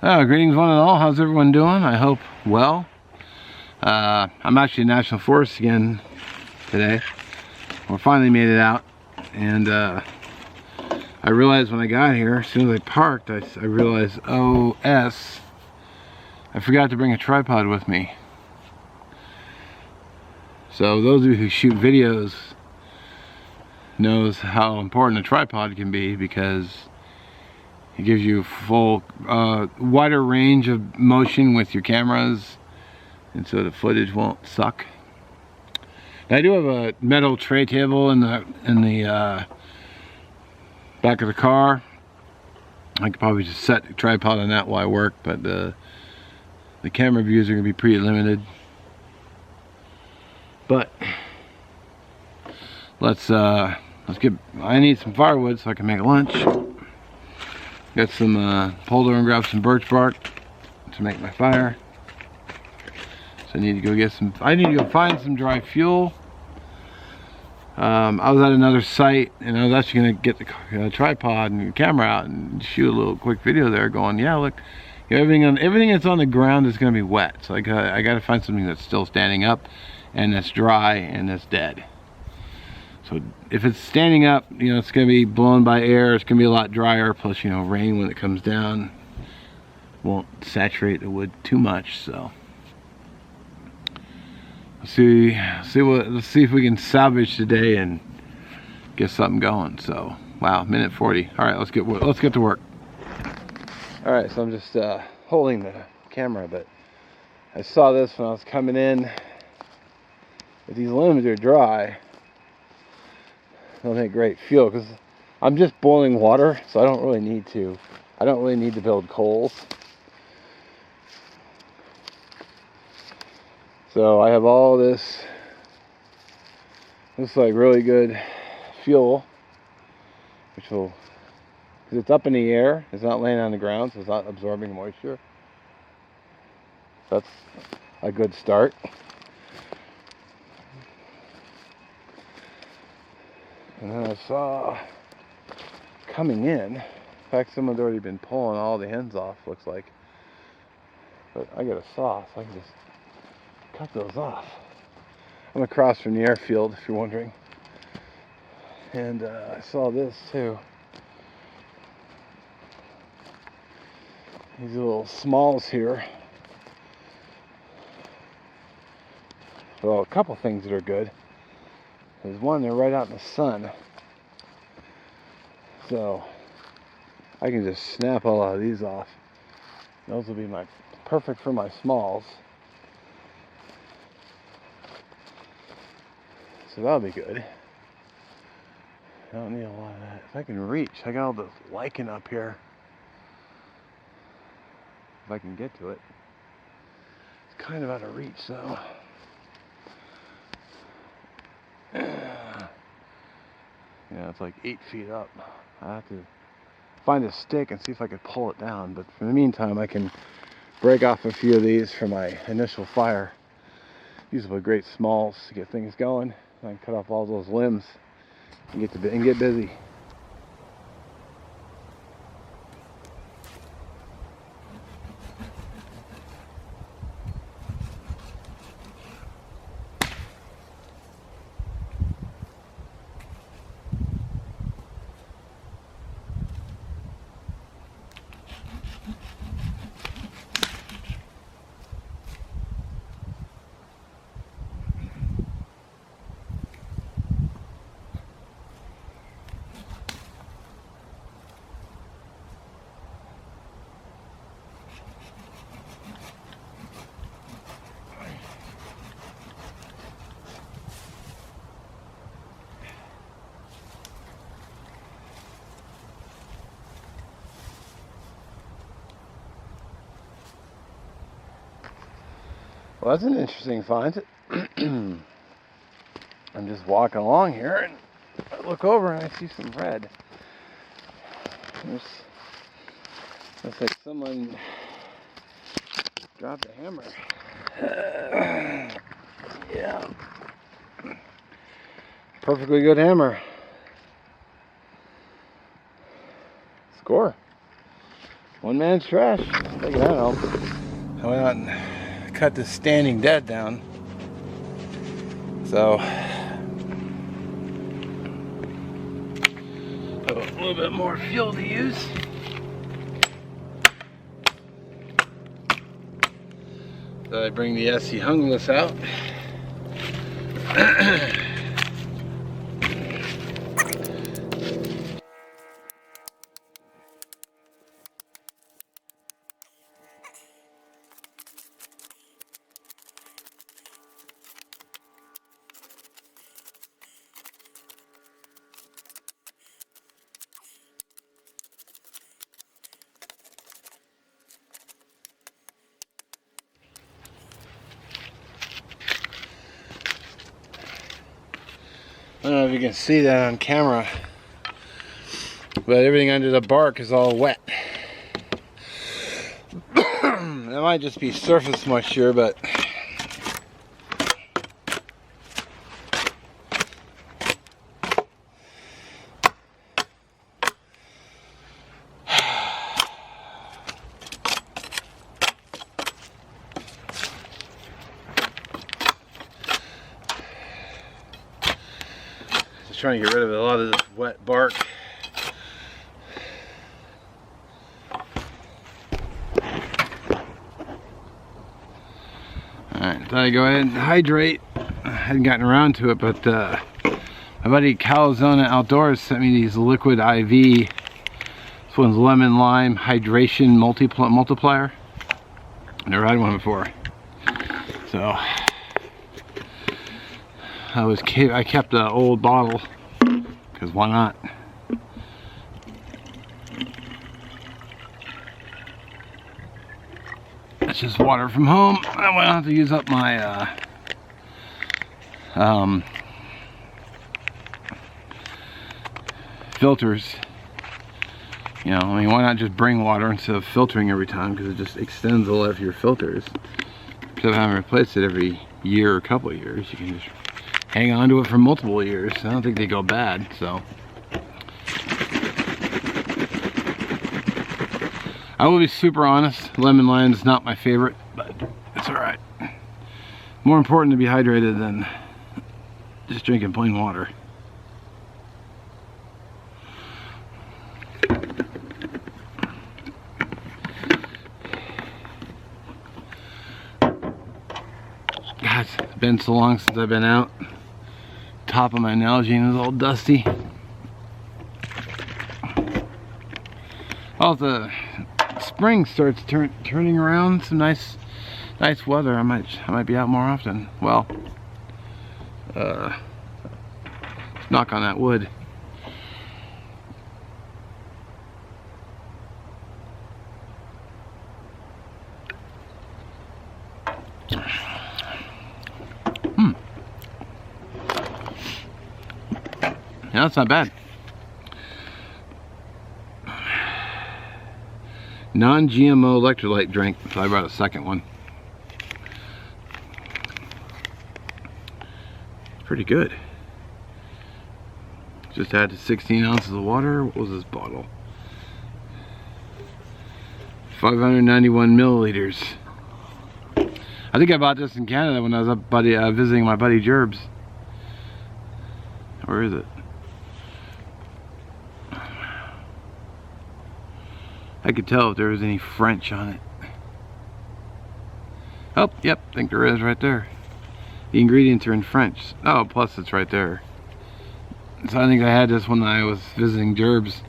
Greetings one and all. How's everyone doing? I hope well. I'm actually in National Forest again today. We finally made it out, and I realized when I got here, as soon as I parked, I realized, I forgot to bring a tripod with me. So those of you who shoot videos knows how important a tripod can be, because it gives you full, wider range of motion with your cameras, and so the footage won't suck. Now, I do have a metal tray table in the back of the car. I could probably just set a tripod on that while I work, but the camera views are going to be pretty limited. But let's get. I need some firewood so I can make lunch. Got some pulled over and grabbed some birch bark to make my fire. So I need to go get some. I need to go find some dry fuel. I was at another site, and I was actually going to get the tripod and the camera out and shoot a little quick video there, going, yeah, look, everything that's on the ground is going to be wet. So I got to find something that's still standing up, and that's dry, and that's dead. So if it's standing up, it's going to be blown by air. It's going to be a lot drier. Plus, rain when it comes down won't saturate the wood too much. So let's see if we can salvage today and get something going. So wow, minute 40. All right, let's get to work. All right, so I'm just holding the camera, but I saw this when I was coming in. If these limbs are dry, they'll make great fuel, because I'm just boiling water, so I don't really need to build coals. So I have all this like really good fuel, which will, because it's up in the air, it's not laying on the ground, so it's not absorbing moisture. That's a good start. And then I saw coming in fact, someone's already been pulling all the ends off, looks like. But I got a saw, so I can just cut those off. I'm across from the airfield, if you're wondering. And I saw this too. These little smalls here. Well, a couple things that are good. There's one, they're right out in the sun. So I can just snap a lot of these off. Those will be perfect for my smalls. So that'll be good. I don't need a lot of that. If I can reach, I got all this lichen up here. If I can get to it. It's kind of out of reach though. Yeah, it's like 8 feet up. I have to find a stick and see if I could pull it down. But for the meantime, I can break off a few of these for my initial fire. These will be great smalls to get things going. I can cut off all those limbs and get busy. Well, that's an interesting find. I'm just walking along here and I look over and I see some red. Looks like someone dropped a hammer. Yeah. Perfectly good hammer. Score. One man's trash. Take that out. I went out and cut this standing dead down. So a little bit more fuel to use. So I bring the SC hungless out. I don't know if you can see that on camera, but everything under the bark is all wet. That might just be surface moisture, but trying to get rid of a lot of this wet bark. Alright, thought I'd go ahead and hydrate. I hadn't gotten around to it, but my buddy Calzona Outdoors sent me these liquid IV. This one's lemon lime hydration multiplier. Never had one before. So I kept an old bottle, because why not? It's just water from home. I won't have to use up my filters. You know, I mean, why not just bring water instead of filtering every time, because it just extends the life of your filters. Instead of having to replace it every year or couple of years, you can just hang on to it for multiple years. I don't think they go bad, so. I will be super honest, lemon lime is not my favorite, but it's alright. More important to be hydrated than just drinking plain water. God, it's been so long since I've been out. Top of my Nalgene is all dusty. Well, the spring starts turning around, some nice weather, I might be out more often. Well, knock on that wood. Yeah, that's not bad. Non-GMO electrolyte drink, so I brought a second one. Pretty good. Just added 16 ounces of water. What was this bottle? 591 milliliters. I think I bought this in Canada when I was up visiting my buddy Gerbs. Where is it? I could tell if there was any French on it. Oh, yep, I think there is right there. The ingredients are in French. Oh, plus it's right there. So I think I had this when I was visiting Gerbs.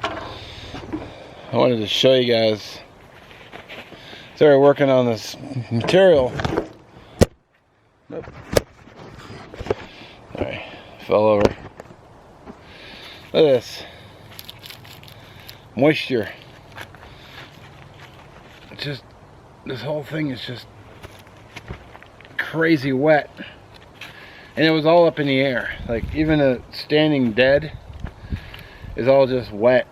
I wanted to show you guys. Started working on this material. Nope. Alright, fell over. Look at this. Moisture. It's just, this whole thing is just crazy wet. And it was all up in the air. Like, even the standing dead is all just wet.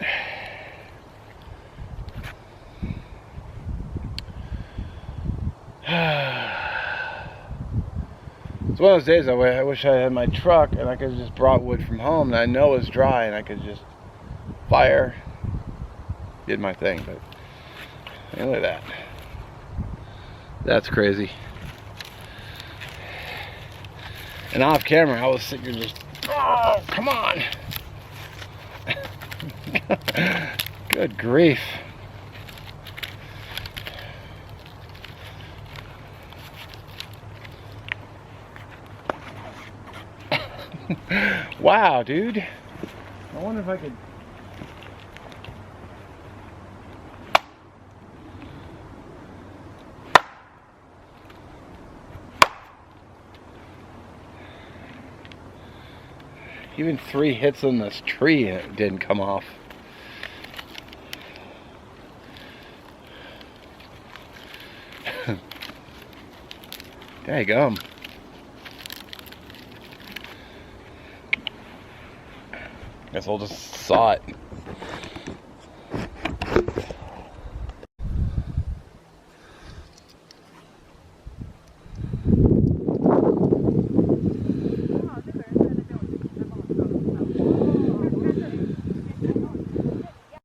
It's one of those days I wish I had my truck and I could have just brought wood from home that I know is dry and I could just fire. Did my thing, but hey, look at that. That's crazy. And off camera, I was sitting here just, oh, come on. Good grief. Wow, dude. I wonder if I could. Even 3 hits on this tree and it didn't come off. Daggum. Guess we'll just saw it.